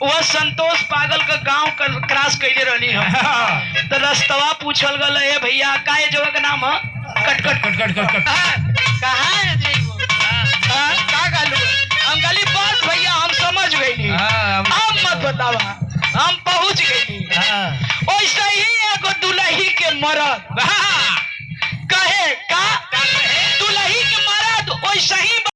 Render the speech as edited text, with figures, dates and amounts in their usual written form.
वह संतोष पागल का गांव क्रॉस कैले रहनी हम तो रस्तवा पूछल गल ए भैया का जगह का नाम है कट कट कट कट कट कहाँ है जी का गालू हम गली बस भैया हम समझ गई हम मत बतावा हम पहुंच गई वैसे ही एगो दुलही के मरद